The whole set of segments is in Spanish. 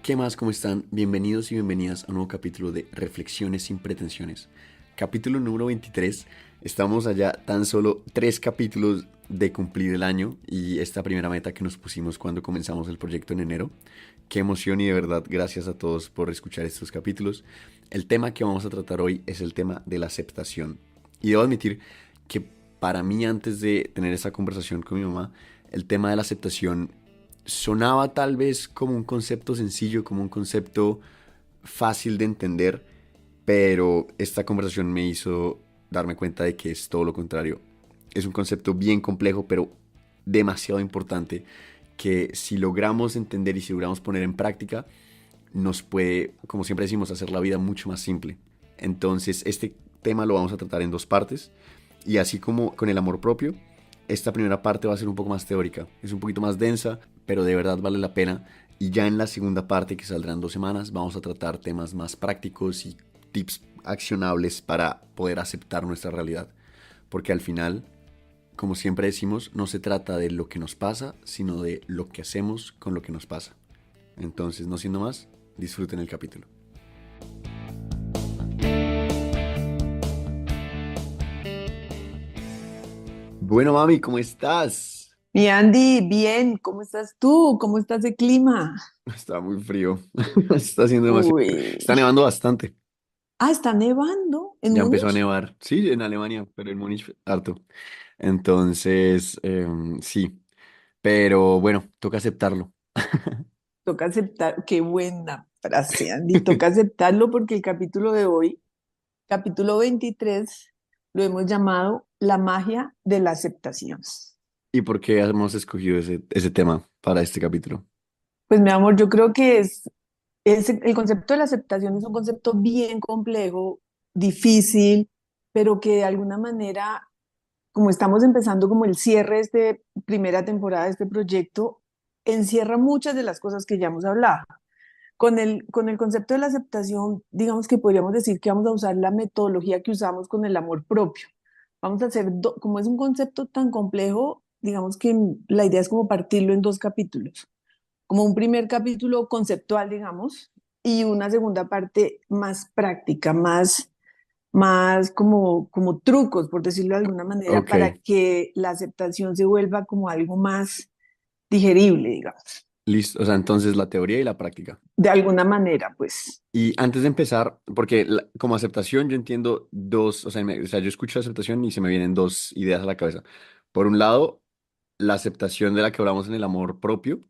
¿Qué más? ¿Cómo están? Bienvenidos y bienvenidas a un nuevo capítulo de Reflexiones sin pretensiones. Capítulo número 23. Estamos allá tan solo 3 capítulos de cumplir el año y esta primera meta que nos pusimos cuando comenzamos el proyecto en enero. Qué emoción y de verdad gracias a todos por escuchar estos capítulos. El tema que vamos a tratar hoy es el tema de la aceptación. Y debo admitir que para mí antes de tener esa conversación con mi mamá, el tema de la aceptación sonaba tal vez como un concepto sencillo, como un concepto fácil de entender, pero esta conversación me hizo darme cuenta de que es todo lo contrario. Es un concepto bien complejo, pero demasiado importante, que si logramos entender y si logramos poner en práctica, nos puede, como siempre decimos, hacer la vida mucho más simple. Entonces, este tema lo vamos a tratar en 2 partes. Y así como con el amor propio, esta primera parte va a ser un poco más teórica. Es un poquito más densa, pero de verdad vale la pena. Y ya en la segunda parte, que saldrá en 2 semanas, vamos a tratar temas más prácticos y tips accionables para poder aceptar nuestra realidad. Porque al final, como siempre decimos, no se trata de lo que nos pasa, sino de lo que hacemos con lo que nos pasa. Entonces, no siendo más, disfruten el capítulo. Bueno, mami, ¿cómo estás? Mi Andy, bien, ¿cómo estás tú? ¿Cómo estás de clima? Está muy frío. Está haciendo demasiado frío. Uy, Está nevando bastante. está nevando en Ya empezó a Múnich. nevar. Sí, en Alemania, pero en Múnich harto. Entonces, sí. Pero bueno, toca aceptarlo. Toca aceptar, qué buena frase, Andy. Toca aceptarlo porque el capítulo de hoy, capítulo 23, lo hemos llamado La magia de la aceptación. ¿Y por qué hemos escogido ese tema para este capítulo? Pues mi amor, yo creo que el concepto de la aceptación es un concepto bien complejo, difícil, pero que de alguna manera como estamos empezando como el cierre de esta primera temporada de este proyecto, encierra muchas de las cosas que ya hemos hablado. Con el concepto de la aceptación, digamos que podríamos decir que vamos a usar la metodología que usamos con el amor propio. Vamos a hacer, como es un concepto tan complejo, digamos que la idea es como partirlo en 2 capítulos, como un primer capítulo conceptual, digamos, y una segunda parte más práctica, más como trucos, por decirlo de alguna manera, Ok, para que la aceptación se vuelva como algo más digerible, digamos. listo. O sea, entonces la teoría y la práctica. De alguna manera, pues. Y antes de empezar, porque como aceptación yo entiendo dos, o sea, yo escucho aceptación y se me vienen dos ideas a la cabeza. Por un lado, la aceptación de la que hablamos en el amor propio,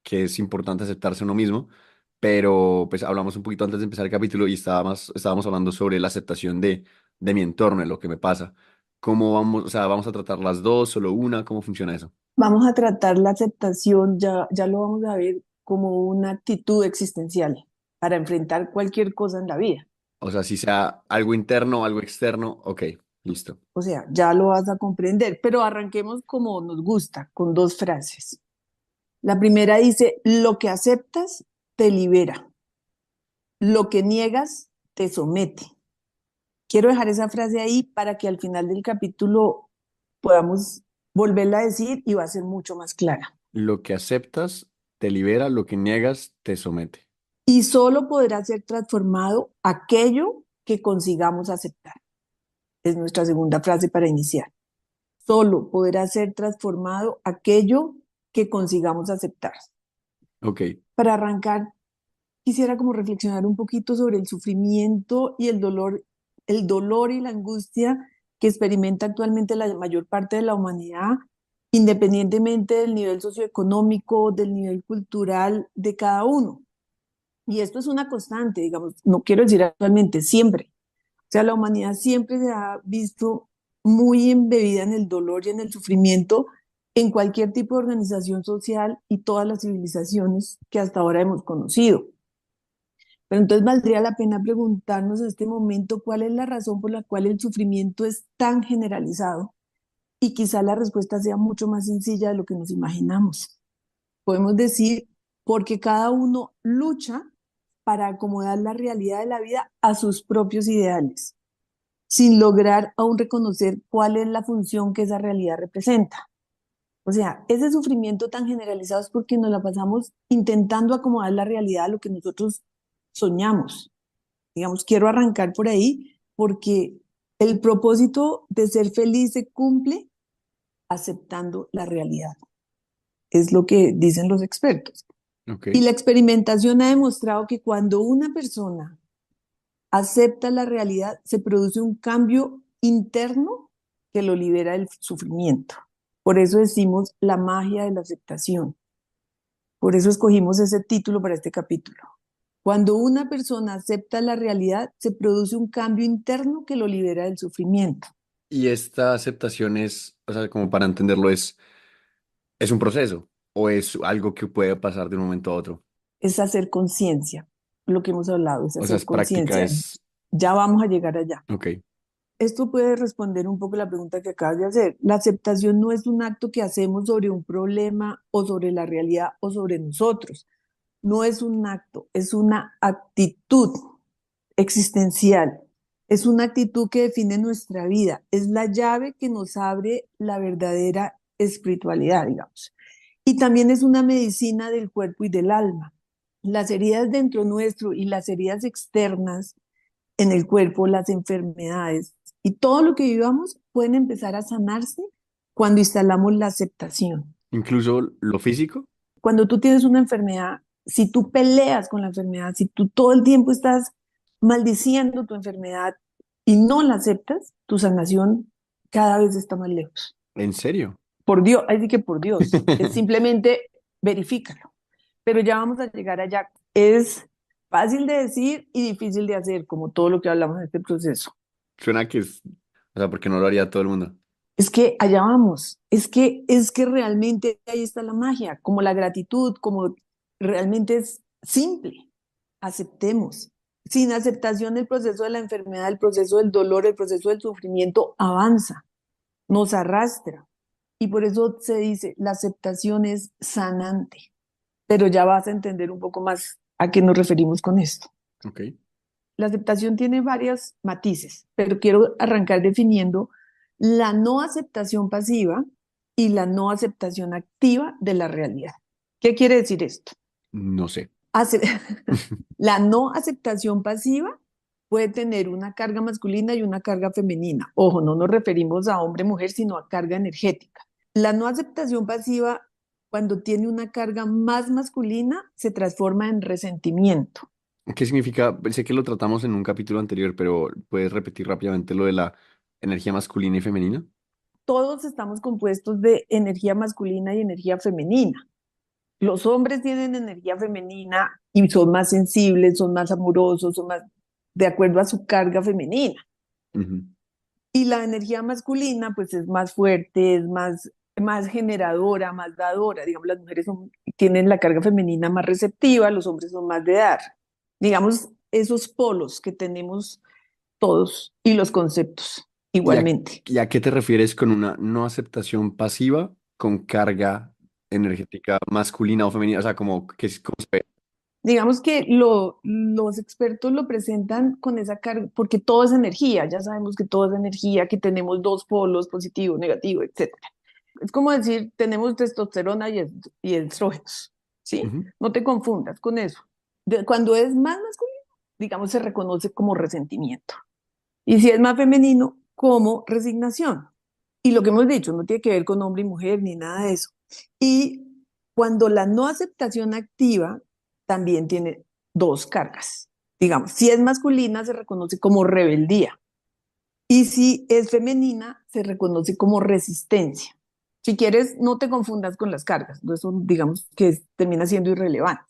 que es importante aceptarse a uno mismo, pero pues hablamos un poquito antes de empezar el capítulo y estábamos hablando sobre la aceptación de mi entorno, de lo que me pasa. ¿Cómo vamos, o sea, vamos a tratar las dos, solo una? ¿Cómo funciona eso? Vamos a tratar la aceptación, ya lo vamos a ver como una actitud existencial para enfrentar cualquier cosa en la vida. O sea, si sea algo interno o algo externo, ok, listo. O sea, ya lo vas a comprender, pero arranquemos como nos gusta, con 2 frases. La primera dice, lo que aceptas te libera, lo que niegas te somete. Quiero dejar esa frase ahí para que al final del capítulo podamos volverla a decir y va a ser mucho más clara. Lo que aceptas te libera, lo que niegas te somete. Y solo podrá ser transformado aquello que consigamos aceptar. Es nuestra segunda frase para iniciar. Solo podrá ser transformado aquello que consigamos aceptar. Ok, Para arrancar, quisiera como reflexionar un poquito sobre el sufrimiento y el dolor y la angustia que experimenta actualmente la mayor parte de la humanidad, independientemente del nivel socioeconómico, del nivel cultural de cada uno. Y esto es una constante, digamos, no quiero decir actualmente, siempre. O sea, la humanidad siempre se ha visto muy embebida en el dolor y en el sufrimiento en cualquier tipo de organización social y todas las civilizaciones que hasta ahora hemos conocido. Pero entonces valdría la pena preguntarnos en este momento cuál es la razón por la cual el sufrimiento es tan generalizado y quizá la respuesta sea mucho más sencilla de lo que nos imaginamos. Podemos decir porque cada uno lucha para acomodar la realidad de la vida a sus propios ideales, sin lograr aún reconocer cuál es la función que esa realidad representa. O sea, ese sufrimiento tan generalizado es porque nos la pasamos intentando acomodar la realidad a lo que nosotros soñamos. Digamos, quiero arrancar por ahí porque el propósito de ser feliz se cumple aceptando la realidad. Es lo que dicen los expertos. Ok. Y la experimentación ha demostrado que cuando una persona acepta la realidad, se produce un cambio interno que lo libera del sufrimiento. Por eso decimos la magia de la aceptación. Por eso escogimos ese título para este capítulo. Cuando una persona acepta la realidad, se produce un cambio interno que lo libera del sufrimiento. Y esta aceptación es, o sea, como para entenderlo, ¿es un proceso o es algo que puede pasar de un momento a otro? Es hacer conciencia. Lo que hemos hablado es O sea, hacer es práctica, conciencia. es... Ya vamos a llegar allá. Ok. Esto puede responder un poco la pregunta que acabas de hacer. La aceptación no es un acto que hacemos sobre un problema o sobre la realidad o sobre nosotros. No es un acto, es una actitud existencial. Es una actitud que define nuestra vida. Es la llave que nos abre la verdadera espiritualidad, digamos. Y también es una medicina del cuerpo y del alma. Las heridas dentro nuestro y las heridas externas en el cuerpo, las enfermedades y todo lo que vivamos pueden empezar a sanarse cuando instalamos la aceptación. Incluso lo físico. Cuando tú tienes una enfermedad, si tú peleas con la enfermedad, si tú todo el tiempo estás maldiciendo tu enfermedad y no la aceptas, tu sanación cada vez está más lejos. ¿En serio? Por Dios, así que por Dios, es simplemente verifícalo. Pero ya vamos a llegar allá. Es fácil de decir y difícil de hacer, como todo lo que hablamos en este proceso. Suena que es... O sea, porque no lo haría todo el mundo. Es que allá vamos, es que realmente ahí está la magia, como la gratitud, como realmente es simple. Aceptemos. Sin aceptación el proceso de la enfermedad, el proceso del dolor, el proceso del sufrimiento avanza, nos arrastra. Y por eso se dice, la aceptación es sanante. Pero ya vas a entender un poco más a qué nos referimos con esto. Ok. La aceptación tiene varios matices, pero quiero arrancar definiendo la no aceptación pasiva y la no aceptación activa de la realidad. ¿Qué quiere decir esto? No sé. Ace- La no aceptación pasiva puede tener una carga masculina y una carga femenina. Ojo, no nos referimos a hombre-mujer, sino a carga energética. La no aceptación pasiva, cuando tiene una carga más masculina, se transforma en resentimiento. ¿Qué significa? Sé que lo tratamos en un capítulo anterior, pero ¿puedes repetir rápidamente lo de la energía masculina y femenina? Todos estamos compuestos de energía masculina y energía femenina. Los hombres tienen energía femenina y son más sensibles, son más amorosos, son más de acuerdo a su carga femenina. Ujú. Y la energía masculina, pues es más fuerte, es más generadora, más dadora. Digamos, las mujeres tienen la carga femenina más receptiva, los hombres son más de dar. Digamos, esos polos que tenemos todos y los conceptos ¿Y a, igualmente. y a qué te refieres con una no aceptación pasiva con carga energética masculina o femenina? O sea, como que cómo se ve. Digamos que los expertos lo presentan con esa carga, porque todo es energía, ya sabemos que todo es energía, que tenemos dos polos, positivo, negativo, etcétera. Es como decir, tenemos testosterona y estrógenos, ¿sí? Ujú. No te confundas con eso. Cuando es más masculino, digamos, se reconoce como resentimiento. Y si es más femenino, como resignación. Y lo que hemos dicho, no tiene que ver con hombre y mujer ni nada de eso. Y cuando la no aceptación activa también tiene dos cargas. Digamos, si es masculina se reconoce como rebeldía y si es femenina se reconoce como resistencia. Si quieres, no te confundas con las cargas, eso digamos que termina siendo irrelevante.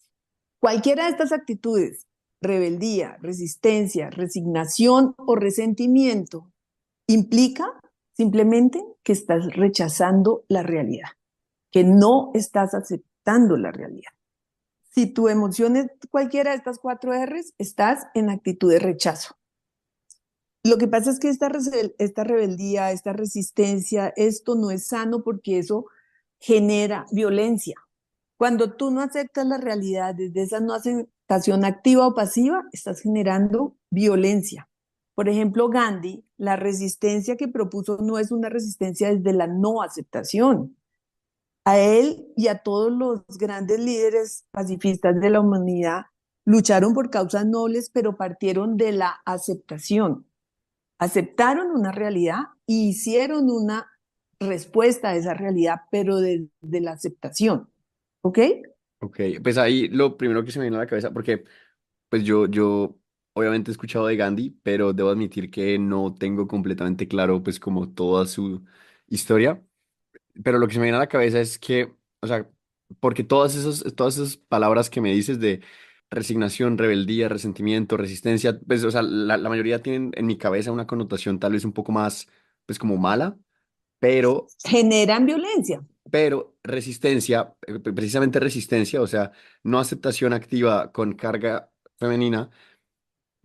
Cualquiera de estas actitudes, rebeldía, resistencia, resignación o resentimiento, implica simplemente que estás rechazando la realidad, que no estás aceptando la realidad. Si tu emoción es cualquiera de estas cuatro R's, estás en actitud de rechazo. Lo que pasa es que esta rebeldía, esta resistencia, esto no es sano porque eso genera violencia. Cuando tú no aceptas la realidad desde esa no aceptación activa o pasiva, estás generando violencia. Por ejemplo, Gandhi, la resistencia que propuso no es una resistencia desde la no aceptación, A él y a todos los grandes líderes pacifistas de la humanidad lucharon por causas nobles, pero partieron de la aceptación. Aceptaron una realidad y hicieron una respuesta a esa realidad, pero desde la aceptación. ¿Ok? Ok, pues ahí lo primero que se me viene a la cabeza, porque pues yo obviamente he escuchado de Gandhi, pero debo admitir que no tengo completamente claro pues como toda su historia. Pero lo que se me viene a la cabeza es que, o sea, porque todas esas palabras que me dices de resignación, rebeldía, resentimiento, resistencia, pues, o sea, la mayoría tienen en mi cabeza una connotación tal vez un poco más, pues, como mala, pero, Generan violencia. pero resistencia, precisamente resistencia, o sea, no aceptación activa con carga femenina,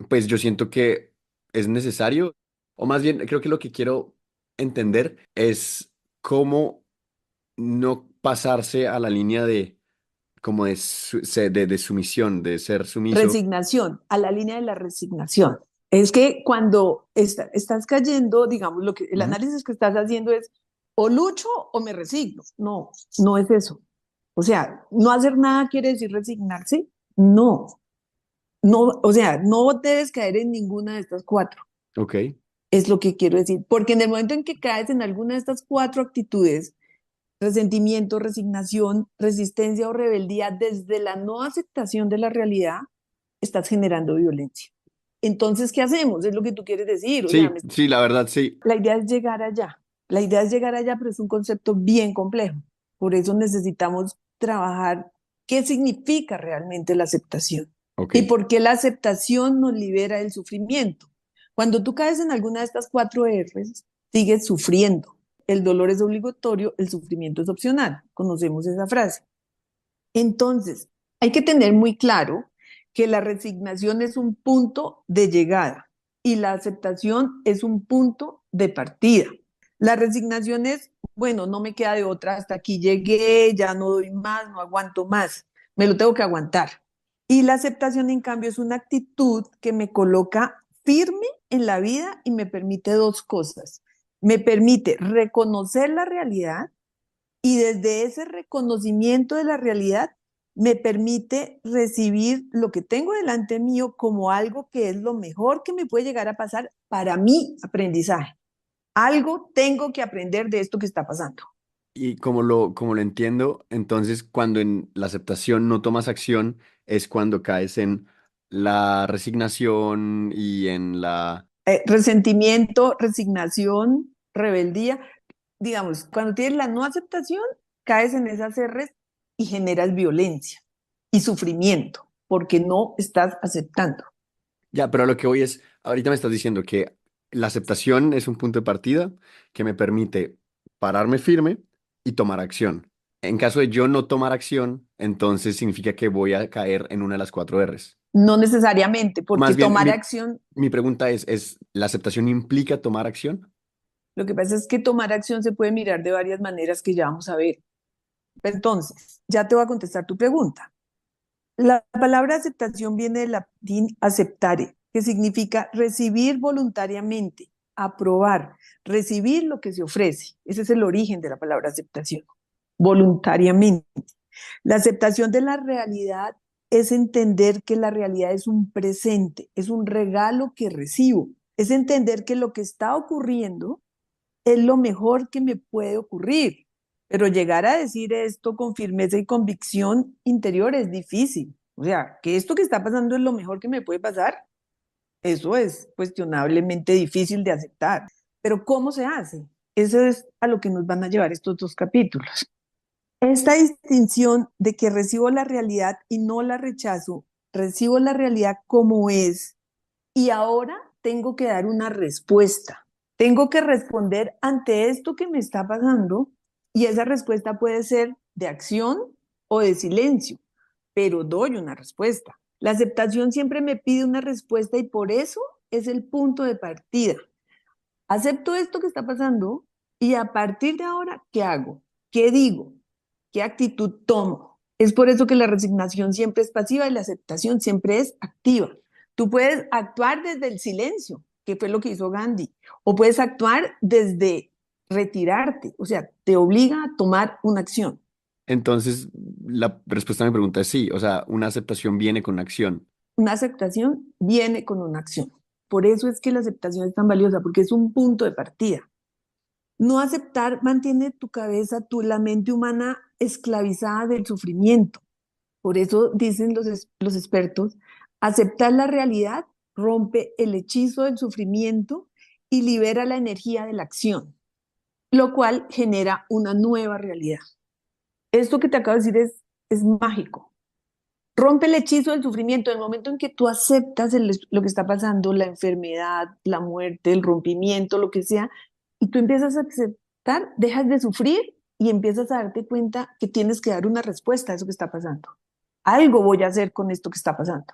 pues yo siento que es necesario, o más bien, creo que lo que quiero entender es cómo no pasarse a la línea de como de sumisión, de ser sumiso. Resignación, a la línea de la resignación. Es que cuando estás cayendo, digamos, el Ujú. análisis que estás haciendo es o lucho o me resigno. No, no es eso. O sea, no hacer nada quiere decir resignarse. No, no, o sea, no debes caer en ninguna de estas cuatro. Ok, Es lo que quiero decir. Porque en el momento en que caes en alguna de estas cuatro actitudes, resentimiento, resignación, resistencia o rebeldía, desde la no aceptación de la realidad, estás generando violencia. Entonces, ¿qué hacemos? Es lo que tú quieres decir. O sea, sí, sí, la verdad, sí. la idea es llegar allá. La idea es llegar allá, pero es un concepto bien complejo. Por eso necesitamos trabajar qué significa realmente la aceptación Ok, y por qué la aceptación nos libera del sufrimiento. Cuando tú caes en alguna de estas cuatro R's, sigues sufriendo. El dolor es obligatorio, el sufrimiento es opcional. Conocemos esa frase. Entonces, hay que tener muy claro que la resignación es un punto de llegada y la aceptación es un punto de partida. La resignación es, bueno, no me queda de otra, hasta aquí llegué, ya no doy más, no aguanto más, me lo tengo que aguantar. Y la aceptación, en cambio, es una actitud que me coloca firme en la vida y me permite dos cosas. Me permite reconocer la realidad y desde ese reconocimiento de la realidad me permite recibir lo que tengo delante mío como algo que es lo mejor que me puede llegar a pasar para mi aprendizaje. Algo tengo que aprender de esto que está pasando. y como lo entiendo, entonces cuando en la aceptación no tomas acción es cuando caes en la resignación y en la... Resentimiento, resignación, rebeldía. Digamos, cuando tienes la no aceptación, caes en esas R's y generas violencia y sufrimiento porque no estás aceptando. Ya, pero a lo que voy es, ahorita me estás diciendo que la aceptación es un punto de partida que me permite pararme firme y tomar acción. En caso de yo no tomar acción, entonces significa que voy a caer en una de las cuatro R's. No necesariamente, porque Más bien, tomar acción, mi pregunta ¿es la aceptación implica tomar acción? lo que pasa es que tomar acción se puede mirar de varias maneras que ya vamos a ver. Entonces, ya te voy a contestar tu pregunta. La palabra aceptación viene del latín aceptare, que significa recibir voluntariamente, aprobar, recibir lo que se ofrece. Ese es el origen de la palabra aceptación, voluntariamente. La aceptación de la realidad es entender que la realidad es un presente, es un regalo que recibo, es entender que lo que está ocurriendo es lo mejor que me puede ocurrir. Pero llegar a decir esto con firmeza y convicción interior es difícil. O sea, que esto que está pasando es lo mejor que me puede pasar, eso es cuestionablemente difícil de aceptar. Pero ¿cómo se hace? Eso es a lo que nos van a llevar estos dos capítulos. Esta distinción de que recibo la realidad y no la rechazo, recibo la realidad como es y ahora tengo que dar una respuesta. Tengo que responder ante esto que me está pasando y esa respuesta puede ser de acción o de silencio, pero doy una respuesta. La aceptación siempre me pide una respuesta y por eso es el punto de partida. Acepto esto que está pasando y a partir de ahora, ¿qué hago? ¿Qué digo? ¿Qué actitud tomo? Es por eso que la resignación siempre es pasiva y la aceptación siempre es activa. Tú puedes actuar desde el silencio, que fue lo que hizo Gandhi, o puedes actuar desde retirarte, o sea, te obliga a tomar una acción. Entonces, la respuesta a mi pregunta es sí, o sea, una aceptación viene con acción. Una aceptación viene con una acción. Por eso es que la aceptación es tan valiosa, porque es un punto de partida. No aceptar mantiene tu cabeza, la mente humana esclavizada del sufrimiento. Por eso dicen los expertos, aceptar la realidad rompe el hechizo del sufrimiento y libera la energía de la acción, lo cual genera una nueva realidad. Esto que te acabo de decir es mágico. Rompe el hechizo del sufrimiento. En el momento en que tú aceptas lo que está pasando, la enfermedad, la muerte, el rompimiento, lo que sea, y tú empiezas a aceptar, dejas de sufrir y empiezas a darte cuenta que tienes que dar una respuesta a eso que está pasando. Algo voy a hacer con esto que está pasando.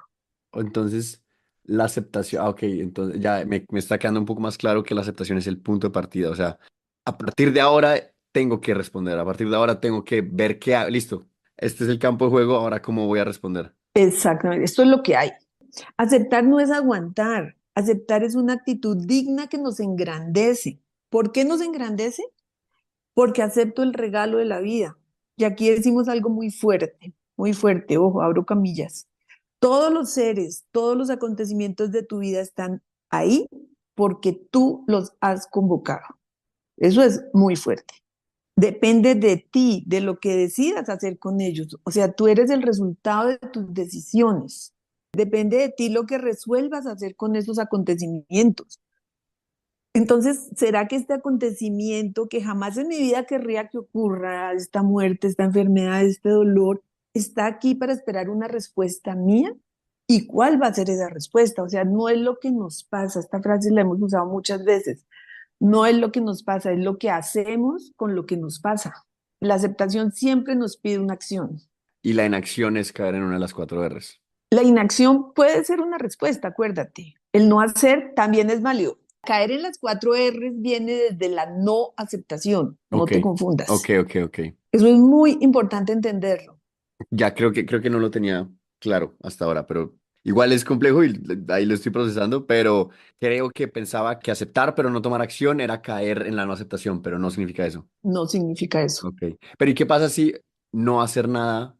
Entonces, la aceptación, ok, entonces ya me está quedando un poco más claro que la aceptación es el punto de partida. O sea, a partir de ahora tengo que responder, a partir de ahora tengo que ver qué hago. Listo, este es el campo de juego, ahora cómo voy a responder. Exactamente, esto es lo que hay. Aceptar no es aguantar, aceptar es una actitud digna que nos engrandece. ¿Por qué nos engrandece? Porque acepto el regalo de la vida. Y aquí decimos algo muy fuerte, ojo, abro camillas. Todos los seres, todos los acontecimientos de tu vida están ahí porque tú los has convocado. Eso es muy fuerte. Depende de ti, de lo que decidas hacer con ellos. O sea, tú eres el resultado de tus decisiones. Depende de ti lo que resuelvas hacer con esos acontecimientos. Entonces, ¿será que este acontecimiento que jamás en mi vida querría que ocurra, esta muerte, esta enfermedad, este dolor, está aquí para esperar una respuesta mía? ¿Y cuál va a ser esa respuesta? O sea, no es lo que nos pasa, esta frase la hemos usado muchas veces, no es lo que nos pasa, es lo que hacemos con lo que nos pasa. La aceptación siempre nos pide una acción. Y la inacción es caer en una de las cuatro R's. La inacción puede ser una respuesta, acuérdate. El no hacer también es válido. Caer en las cuatro R's viene desde la no aceptación, no Ok, te ok, confundas. ok, ok. Eso es muy importante entenderlo. Ya creo que no lo tenía claro hasta ahora, pero igual es complejo y ahí lo estoy procesando, pero creo que pensaba que aceptar pero no tomar acción era caer en la no aceptación, pero no significa eso. No significa eso. Ok. Pero ¿y qué pasa si no hacer nada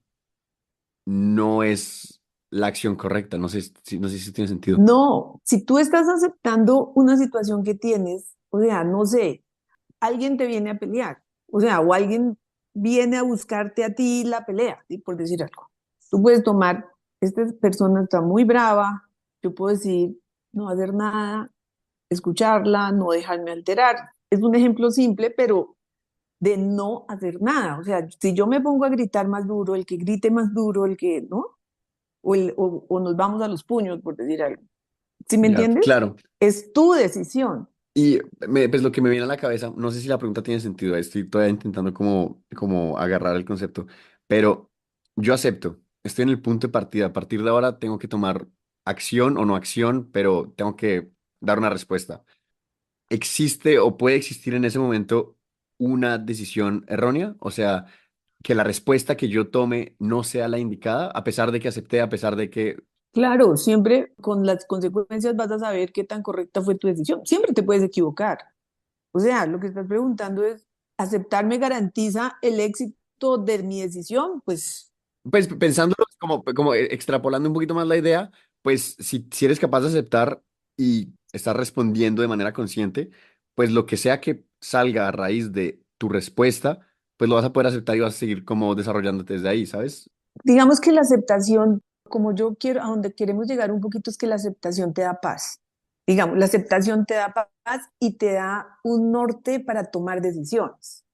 no es la acción correcta? No sé si tiene sentido. No, si tú estás aceptando una situación que tienes, o sea, no sé, alguien te viene a pelear, o sea, o alguien viene a buscarte a ti la pelea, ¿sí? Por decir algo. Tú puedes tomar, esta persona está muy brava, yo puedo decir, no hacer nada, escucharla, no dejarme alterar. Es un ejemplo simple, pero de no hacer nada. O sea, si yo me pongo a gritar más duro, el que grite más duro, el que, ¿no? O nos vamos a los puños, por decir algo. ¿Sí me Ya, entiendes? claro. Es tu decisión. Y pues lo que me viene a la cabeza, no sé si la pregunta tiene sentido, estoy todavía intentando como agarrar el concepto, pero yo acepto, estoy en el punto de partida, a partir de ahora tengo que tomar acción o no acción, pero tengo que dar una respuesta. ¿Existe o puede existir en ese momento una decisión errónea? O sea, que la respuesta que yo tome no sea la indicada, a pesar de que acepté, a pesar de que... Claro, siempre con las consecuencias vas a saber qué tan correcta fue tu decisión. Siempre te puedes equivocar. O sea, lo que estás preguntando es, ¿aceptar me garantiza el éxito de mi decisión? Pues Pues pensándolo, como extrapolando un poquito más la idea, pues si eres capaz de aceptar y estás respondiendo de manera consciente, pues lo que sea que salga a raíz de tu respuesta, pues lo vas a poder aceptar y vas a seguir como desarrollándote desde ahí, ¿sabes? digamos que la aceptación, como yo quiero, a donde queremos llegar un poquito es que la aceptación te da paz. Digamos, la aceptación te da paz y te da un norte para tomar decisiones.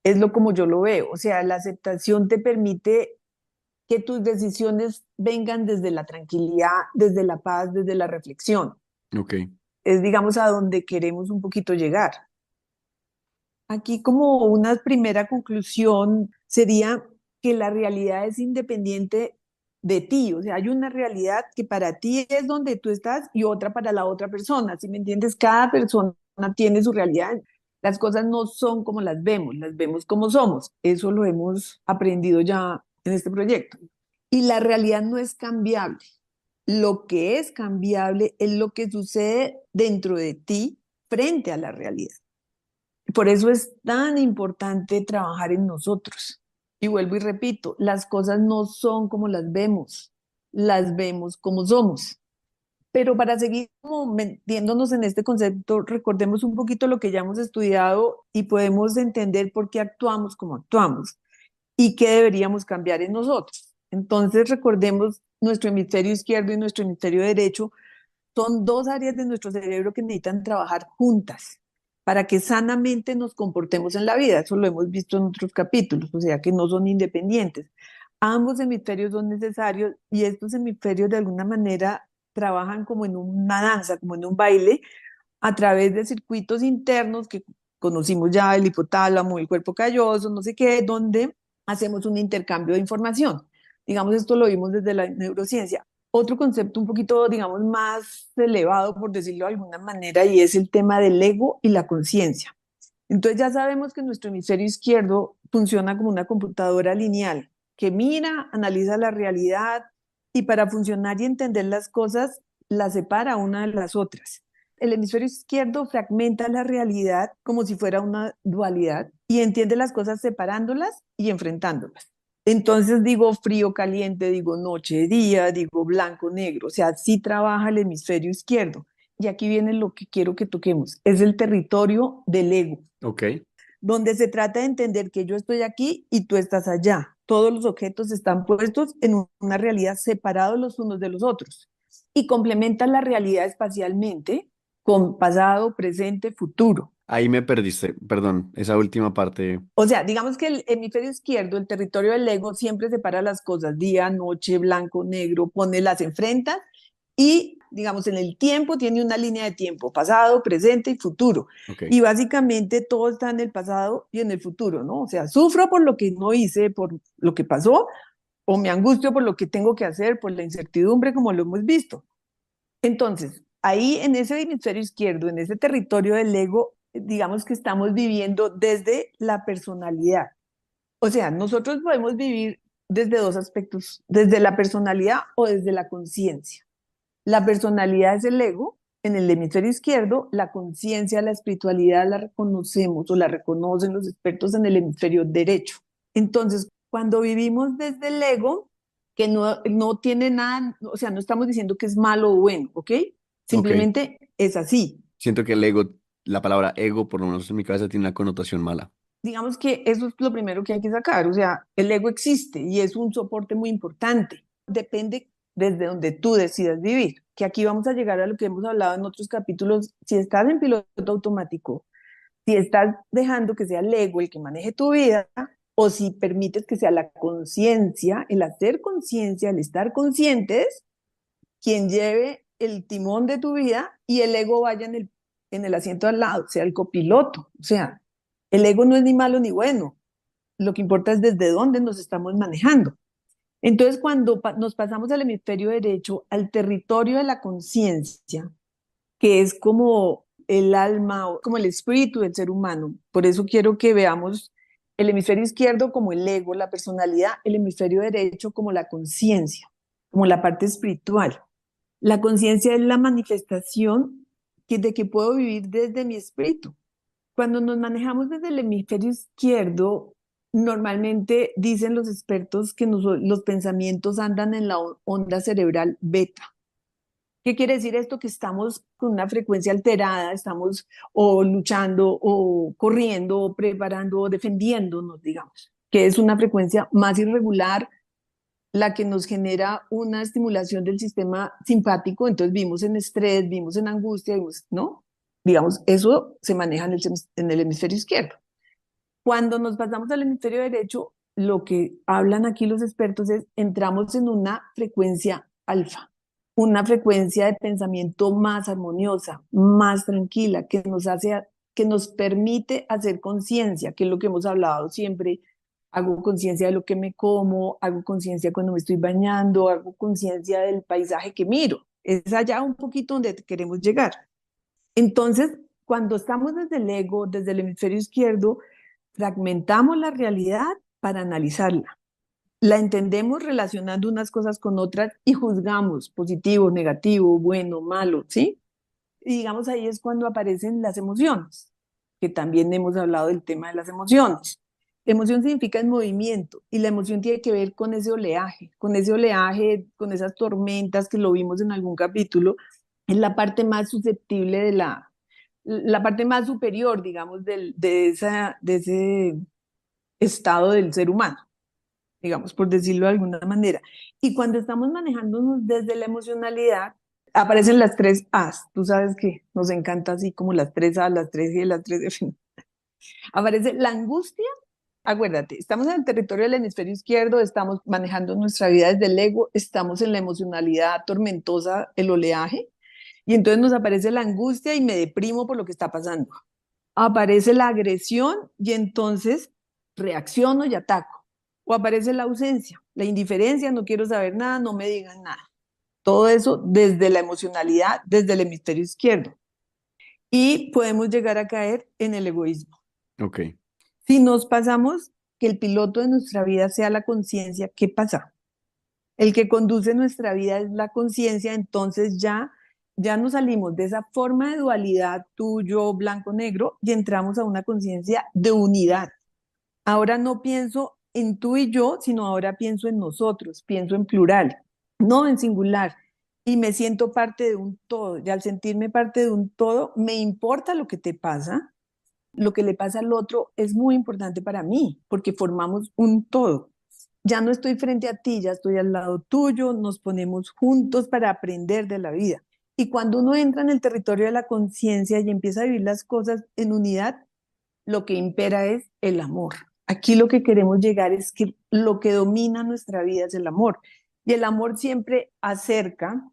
Es lo como yo lo veo. O sea, la aceptación te permite que tus decisiones vengan desde la tranquilidad, desde la paz, desde la reflexión. Ok, Es, digamos, a donde queremos un poquito llegar. Aquí como una primera conclusión sería que la realidad es independiente de ti, o sea, hay una realidad que para ti es donde tú estás y otra para la otra persona, ¿sí me entiendes? Cada persona tiene su realidad. Las cosas no son como las vemos como somos. Eso lo hemos aprendido ya en este proyecto. Y la realidad no es cambiable. Lo que es cambiable es lo que sucede dentro de ti frente a la realidad. Por eso es tan importante trabajar en nosotros. Y vuelvo y repito, las cosas no son como las vemos como somos. Pero para seguir como metiéndonos en este concepto, recordemos un poquito lo que ya hemos estudiado y podemos entender por qué actuamos como actuamos y qué deberíamos cambiar en nosotros. Entonces, recordemos nuestro hemisferio izquierdo y nuestro hemisferio derecho son dos áreas de nuestro cerebro que necesitan trabajar juntas para que sanamente nos comportemos en la vida. Eso lo hemos visto en otros capítulos, o sea que no son independientes. Ambos hemisferios son necesarios y estos hemisferios de alguna manera trabajan como en una danza, como en un baile, a través de circuitos internos que conocimos ya, el hipotálamo, el cuerpo calloso, no sé qué, donde hacemos un intercambio de información. Digamos, esto lo vimos desde la neurociencia. Otro concepto un poquito, digamos, más elevado, por decirlo de alguna manera, y es el tema del ego y la conciencia. Entonces ya sabemos que nuestro hemisferio izquierdo funciona como una computadora lineal, que mira, analiza la realidad y para funcionar y entender las cosas, las separa una de las otras. El hemisferio izquierdo fragmenta la realidad como si fuera una dualidad y entiende las cosas separándolas y enfrentándolas. Entonces digo frío, caliente, digo noche, día, digo blanco, negro. O sea, así trabaja el hemisferio izquierdo. Y aquí viene lo que quiero que toquemos. Es el territorio del ego, Ok. donde se trata de entender que yo estoy aquí y tú estás allá. Todos los objetos están puestos en una realidad separados los unos de los otros y complementan la realidad espacialmente con pasado, presente, futuro. Ahí me perdiste, perdón, esa última parte. O sea, digamos que el hemisferio izquierdo, el territorio del ego, siempre separa las cosas, día, noche, blanco, negro, pone las enfrentas y, digamos, en el tiempo tiene una línea de tiempo, pasado, presente y futuro. Ok, Y básicamente todo está en el pasado y en el futuro, ¿no? O sea, sufro por lo que no hice, por lo que pasó, o me angustio por lo que tengo que hacer, por la incertidumbre, como lo hemos visto. Entonces, ahí en ese hemisferio izquierdo, en ese territorio del ego, digamos que estamos viviendo desde la personalidad. O sea, nosotros podemos vivir desde dos aspectos, desde la personalidad o desde la conciencia. La personalidad es el ego en el hemisferio izquierdo, la conciencia, la espiritualidad la reconocemos o la reconocen los expertos en el hemisferio derecho. Entonces, cuando vivimos desde el ego, que no tiene nada, o sea, no estamos diciendo que es malo o bueno, ¿ok? ok. Simplemente es así. Siento que el ego, la palabra ego, por lo menos en mi cabeza, tiene una connotación mala. Digamos que eso es lo primero que hay que sacar, o sea, el ego existe y es un soporte muy importante. Depende desde donde tú decidas vivir, que aquí vamos a llegar a lo que hemos hablado en otros capítulos. Si estás en piloto automático, si estás dejando que sea el ego el que maneje tu vida, o si permites que sea la conciencia, el hacer conciencia, el estar conscientes, quien lleve el timón de tu vida y el ego vaya en el asiento al lado, sea el copiloto. O sea, el ego no es ni malo ni bueno. Lo que importa es desde dónde nos estamos manejando. Entonces, cuando nos pasamos al hemisferio derecho, al territorio de la conciencia, que es como el alma, o como el espíritu del ser humano. Por eso quiero que veamos el hemisferio izquierdo como el ego, la personalidad, el hemisferio derecho como la conciencia, como la parte espiritual. La conciencia es la manifestación de que puedo vivir desde mi espíritu. Cuando nos manejamos desde el hemisferio izquierdo, normalmente dicen los expertos que los pensamientos andan en la onda cerebral beta. ¿Qué quiere decir esto? Que estamos con una frecuencia alterada, estamos o luchando o corriendo o preparando o defendiéndonos, digamos, que es una frecuencia más irregular, la que nos genera una estimulación del sistema simpático. Entonces vimos en estrés, vimos en angustia, vimos, ¿no? Digamos, eso se maneja en el hemisferio izquierdo. Cuando nos pasamos al hemisferio derecho, lo que hablan aquí los expertos es entramos en una frecuencia alfa, una frecuencia de pensamiento más armoniosa, más tranquila, que nos permite hacer conciencia, que es lo que hemos hablado siempre. Hago conciencia de lo que me como, hago conciencia cuando me estoy bañando, hago conciencia del paisaje que miro. Es allá un poquito donde queremos llegar. Entonces, cuando estamos desde el ego, desde el hemisferio izquierdo, fragmentamos la realidad para analizarla. La entendemos relacionando unas cosas con otras y juzgamos positivo, negativo, bueno, malo, ¿sí? Y digamos ahí es cuando aparecen las emociones, que también hemos hablado del tema de las emociones. Emoción significa en movimiento y la emoción tiene que ver con ese oleaje, con esas tormentas que lo vimos en algún capítulo, es la parte más susceptible de la parte más superior, digamos, de ese estado del ser humano, digamos, por decirlo de alguna manera. Y cuando estamos manejándonos desde la emocionalidad, aparecen las tres A's. Tú sabes que nos encanta así como las tres A, las tres G, las tres F. Aparece la angustia. Acuérdate, estamos en el territorio del hemisferio izquierdo, estamos manejando nuestra vida desde el ego, estamos en la emocionalidad tormentosa, el oleaje, y entonces nos aparece la angustia y me deprimo por lo que está pasando. Aparece la agresión y entonces reacciono y ataco. O aparece la ausencia, la indiferencia, no quiero saber nada, no me digan nada. Todo eso desde la emocionalidad, desde el hemisferio izquierdo. Y podemos llegar a caer en el egoísmo. Ok. Si nos pasamos que el piloto de nuestra vida sea la conciencia, ¿qué pasa? El que conduce nuestra vida es la conciencia, entonces ya nos salimos de esa forma de dualidad tuyo, blanco, negro, y entramos a una conciencia de unidad. Ahora no pienso en tú y yo, sino ahora pienso en nosotros, pienso en plural, no en singular. Y me siento parte de un todo. Y al sentirme parte de un todo, me importa lo que te pasa, lo que le pasa al otro es muy importante para mí, porque formamos un todo. Ya no estoy frente a ti, ya estoy al lado tuyo, nos ponemos juntos para aprender de la vida. Y cuando uno entra en el territorio de la conciencia y empieza a vivir las cosas en unidad, lo que impera es el amor. Aquí lo que queremos llegar es que lo que domina nuestra vida es el amor. Y el amor siempre acerca,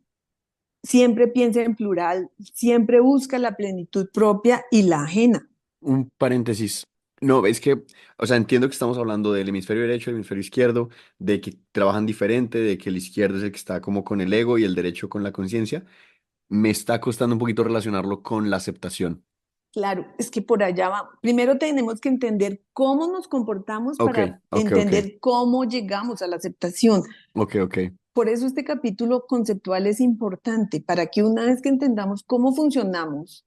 siempre piensa en plural, siempre busca la plenitud propia y la ajena. Un paréntesis. No, es que, o sea, entiendo que estamos hablando del hemisferio derecho, el hemisferio izquierdo, de que trabajan diferente, de que el izquierdo es el que está como con el ego y el derecho con la conciencia. Me está costando un poquito relacionarlo con la aceptación. Claro, es que por allá va. Primero tenemos que entender cómo nos comportamos Ok, para ok, ok, entender cómo llegamos a la aceptación. ok, ok. Por eso este capítulo conceptual es importante, para que una vez que entendamos cómo funcionamos,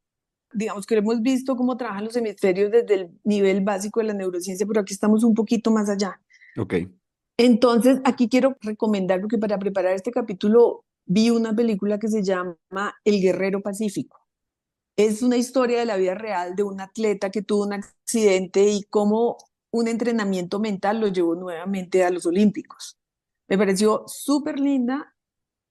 digamos que hemos visto cómo trabajan los hemisferios desde el nivel básico de la neurociencia, pero aquí estamos un poquito más allá. Ok. Entonces, aquí quiero recomendar, porque para preparar este capítulo vi una película que se llama El Guerrero Pacífico. Es una historia de la vida real de un atleta que tuvo un accidente y cómo un entrenamiento mental lo llevó nuevamente a los Olímpicos. Me pareció súper linda,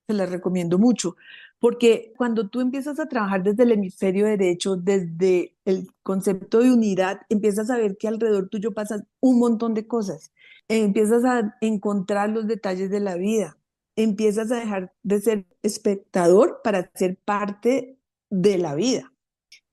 se la recomiendo mucho, porque cuando tú empiezas a trabajar desde el hemisferio derecho, desde el concepto de unidad, empiezas a ver que alrededor tuyo pasan un montón de cosas. Empiezas a encontrar los detalles de la vida, empiezas a dejar de ser espectador para ser parte de la vida.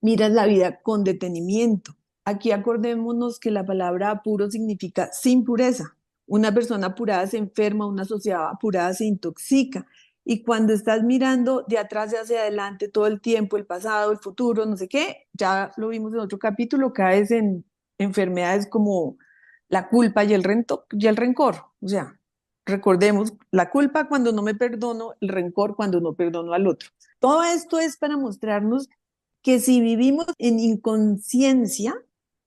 Miras la vida con detenimiento. Aquí acordémonos que la palabra apuro significa sin pureza. Una persona apurada se enferma, una sociedad apurada se intoxica. Y cuando estás mirando de atrás hacia adelante todo el tiempo, el pasado, el futuro, no sé qué, ya lo vimos en otro capítulo, caes en enfermedades como la culpa y el rencor. O sea, recordemos, la culpa cuando no me perdono, el rencor cuando no perdono al otro. Todo esto es para mostrarnos que si vivimos en inconsciencia,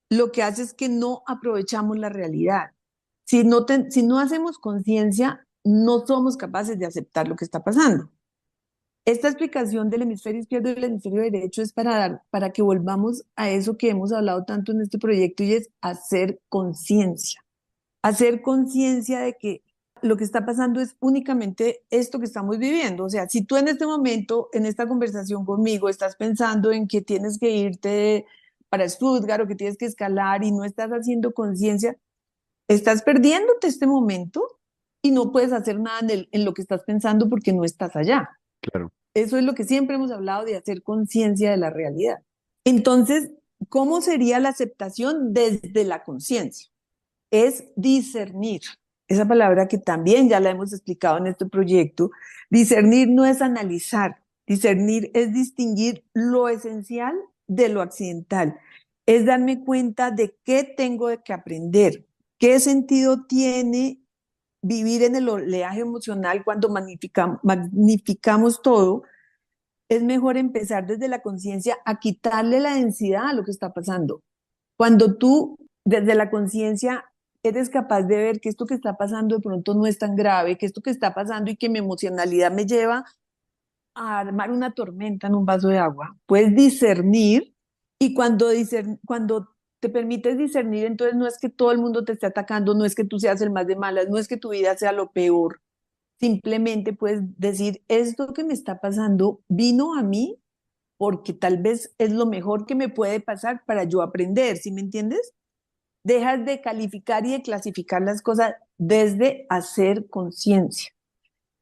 lo que hace es que no aprovechamos la realidad. Si no hacemos conciencia, no somos capaces de aceptar lo que está pasando. Esta explicación del hemisferio izquierdo y del hemisferio derecho es para que volvamos a eso que hemos hablado tanto en este proyecto y es hacer conciencia de que lo que está pasando es únicamente esto que estamos viviendo. O sea, si tú en este momento, en esta conversación conmigo, estás pensando en que tienes que irte para Stuttgart o que tienes que escalar y no estás haciendo conciencia, estás perdiéndote este momento y no puedes hacer nada en lo que estás pensando porque no estás allá. Claro. Eso es lo que siempre hemos hablado de hacer conciencia de la realidad. Entonces, ¿cómo sería la aceptación desde la conciencia? Es discernir. Esa palabra que también ya la hemos explicado en este proyecto. Discernir no es analizar, discernir es distinguir lo esencial de lo accidental, es darme cuenta de qué tengo que aprender, qué sentido tiene vivir en el oleaje emocional cuando magnificamos todo. Es mejor empezar desde la conciencia a quitarle la densidad a lo que está pasando. Cuando tú desde la conciencia eres capaz de ver que esto que está pasando de pronto no es tan grave, que esto que está pasando y que mi emocionalidad me lleva a armar una tormenta en un vaso de agua. Puedes discernir y cuando te permites discernir, entonces no es que todo el mundo te esté atacando, no es que tú seas el más de malas, no es que tu vida sea lo peor. Simplemente puedes decir, esto que me está pasando vino a mí porque tal vez es lo mejor que me puede pasar para yo aprender, ¿sí me entiendes? Dejas de calificar y de clasificar las cosas desde hacer conciencia.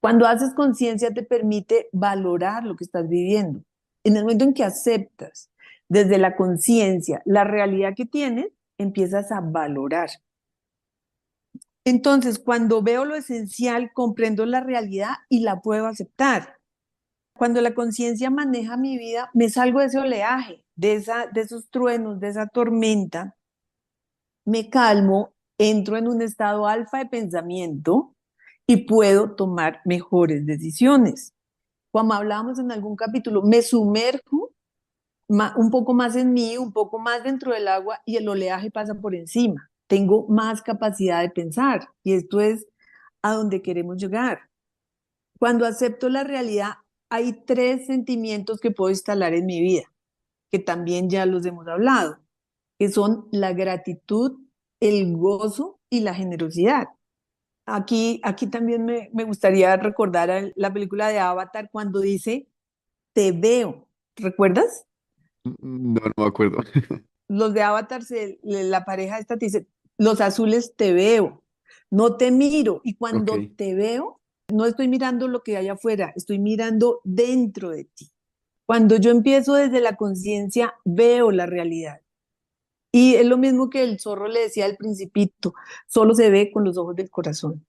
Cuando haces conciencia te permite valorar lo que estás viviendo. En el momento en que aceptas desde la conciencia la realidad que tienes, empiezas a valorar. Entonces, cuando veo lo esencial, comprendo la realidad y la puedo aceptar. Cuando la conciencia maneja mi vida, me salgo de ese oleaje, de esos truenos, de esa tormenta, me calmo, entro en un estado alfa de pensamiento y puedo tomar mejores decisiones. Como hablábamos en algún capítulo, me sumerjo un poco más en mí, un poco más dentro del agua y el oleaje pasa por encima. Tengo más capacidad de pensar y esto es a donde queremos llegar. Cuando acepto la realidad, hay tres sentimientos que puedo instalar en mi vida, que también ya los hemos hablado, que son la gratitud, el gozo y la generosidad. Aquí también me gustaría recordar la película de Avatar cuando dice, te veo. ¿Recuerdas? No, no me acuerdo. Los de Avatar, la pareja esta te dice, los azules te veo, no te miro. Y Ok, cuando te veo, no estoy mirando lo que hay afuera, estoy mirando dentro de ti. Cuando yo empiezo desde la conciencia, veo la realidad. Y es lo mismo que el zorro le decía al principito, solo se ve con los ojos del corazón.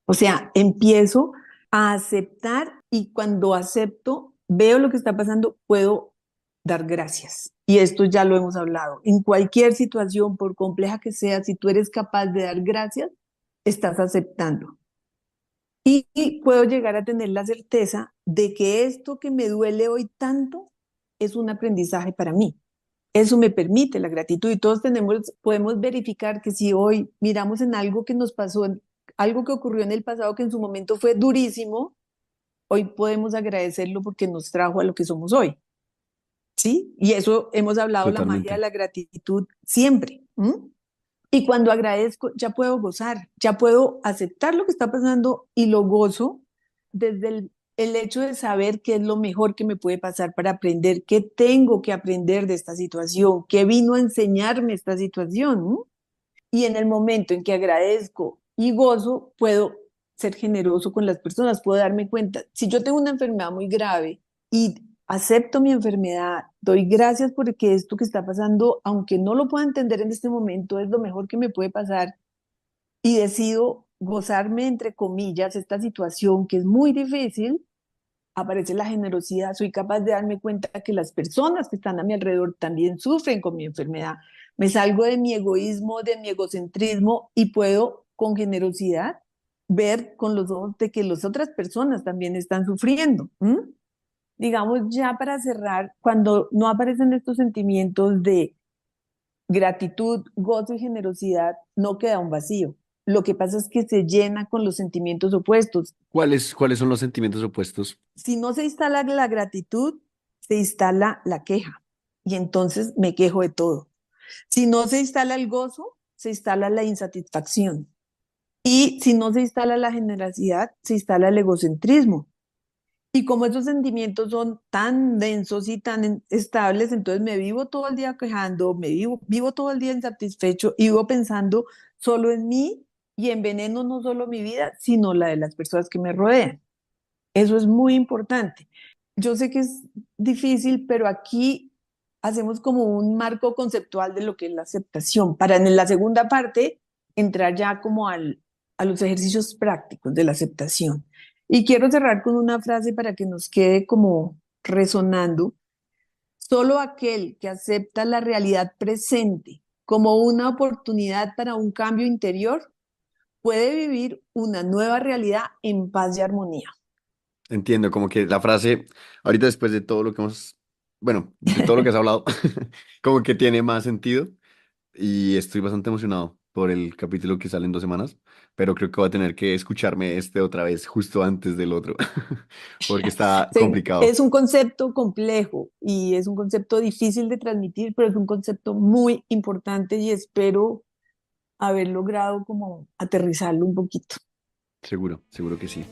O sea, empiezo a aceptar y cuando acepto, veo lo que está pasando, puedo dar gracias. Y esto ya lo hemos hablado. En cualquier situación, por compleja que sea, si tú eres capaz de dar gracias, estás aceptando. Y puedo llegar a tener la certeza de que esto que me duele hoy tanto es un aprendizaje para mí. Eso me permite la gratitud y todos podemos verificar que si hoy miramos en algo que nos pasó, en algo que ocurrió en el pasado que en su momento fue durísimo, hoy podemos agradecerlo porque nos trajo a lo que somos hoy, ¿sí? Y eso hemos hablado la magia de totalmente. la gratitud siempre. ¿M? Y cuando agradezco, ya puedo gozar, ya puedo aceptar lo que está pasando y lo gozo desde el hecho de saber qué es lo mejor que me puede pasar para aprender, qué tengo que aprender de esta situación, qué vino a enseñarme esta situación. ¿No? Y en el momento en que agradezco y gozo, puedo ser generoso con las personas, puedo darme cuenta, si yo tengo una enfermedad muy grave y acepto mi enfermedad, doy gracias porque esto que está pasando, aunque no lo pueda entender en este momento, es lo mejor que me puede pasar y decido gozarme, entre comillas, esta situación que es muy difícil, aparece la generosidad, soy capaz de darme cuenta que las personas que están a mi alrededor también sufren con mi enfermedad. Me salgo de mi egoísmo, de mi egocentrismo y puedo con generosidad ver con los ojos de que las otras personas también están sufriendo. ¿M? Digamos, ya para cerrar, cuando no aparecen estos sentimientos de gratitud, gozo y generosidad, no queda un vacío. Lo que pasa es que se llena con los sentimientos opuestos. ¿Cuáles son los sentimientos opuestos? Si no se instala la gratitud, se instala la queja y entonces me quejo de todo. Si no se instala el gozo, se instala la insatisfacción. Y si no se instala la generosidad, se instala el egocentrismo. Y como esos sentimientos son tan densos y tan estables, entonces me vivo todo el día quejando, vivo todo el día insatisfecho y vivo pensando solo en mí y enveneno no solo mi vida, sino la de las personas que me rodean. Eso es muy importante. Yo sé que es difícil, pero aquí hacemos como un marco conceptual de lo que es la aceptación, para en la segunda parte entrar ya como a los ejercicios prácticos de la aceptación. Y quiero cerrar con una frase para que nos quede como resonando. Solo aquel que acepta la realidad presente como una oportunidad para un cambio interior puede vivir una nueva realidad en paz y armonía. Entiendo, como que la frase, ahorita después de todo lo que hemos, bueno, de todo lo que has hablado, como que tiene más sentido y estoy bastante emocionado por el capítulo que sale en 2 semanas, pero creo que voy a tener que escucharme este otra vez justo antes del otro, porque está complicado. Es un concepto complejo y es un concepto difícil de transmitir, pero es un concepto muy importante y espero haber logrado como aterrizarlo un poquito. Seguro, seguro que sí.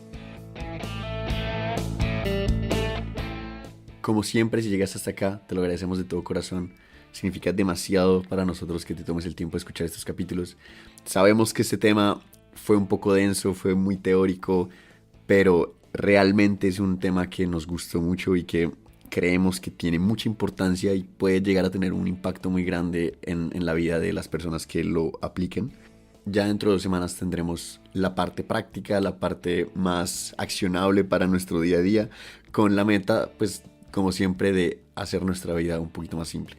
Como siempre, si llegas hasta acá, te lo agradecemos de todo corazón. Significa demasiado para nosotros que te tomes el tiempo de escuchar estos capítulos. Sabemos que este tema fue un poco denso, fue muy teórico, pero realmente es un tema que nos gustó mucho y que creemos que tiene mucha importancia y puede llegar a tener un impacto muy grande en la vida de las personas que lo apliquen. Ya dentro de 2 semanas tendremos la parte práctica, la parte más accionable para nuestro día a día, con la meta, pues como siempre, de hacer nuestra vida un poquito más simple.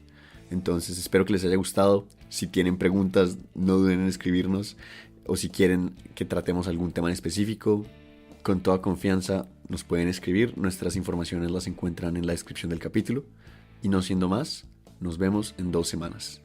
Entonces espero que les haya gustado. Si tienen preguntas, no duden en escribirnos. O si quieren que tratemos algún tema en específico, con toda confianza nos pueden escribir. Nuestras informaciones las encuentran en la descripción del capítulo. Y no siendo más, nos vemos en 2 semanas.